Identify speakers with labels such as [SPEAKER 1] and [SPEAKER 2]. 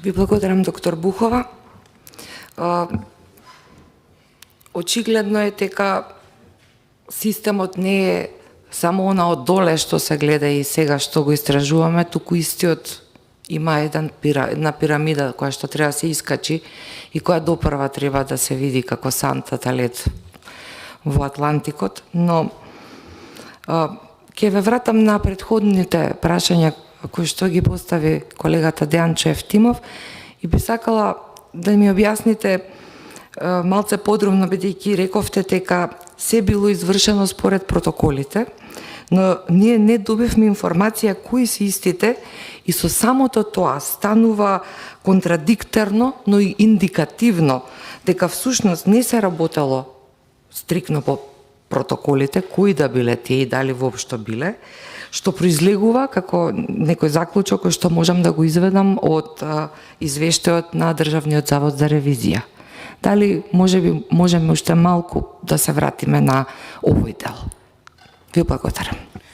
[SPEAKER 1] Ви благодарам, доктор Бухова. Очигледно е дека системот не е само она од доле што се гледа и сега што го истражуваме, туку истиот има една пирамида која што треба да се искачи и која допрва треба да се види како сантата лед во Атлантикот, но ќе ве вратам на претходните прашања кои што ги постави колегата Дејанчо Евтимов и би сакала да ми објасните малце подробно, бидејќи рековте дека се било извршено според протоколите, но ние не добивме информација кои се истите и со самото тоа станува контрадикторно, но и индикативно дека всушност не се работело стрикно по протоколите, кои да биле тие и дали воопшто биле, што произлегува како некој заклучок кој што можам да го изведам од извештајот на Државниот завод за ревизија. Дали можеме уште малку да се вратиме на овој дел? Ви благодарам.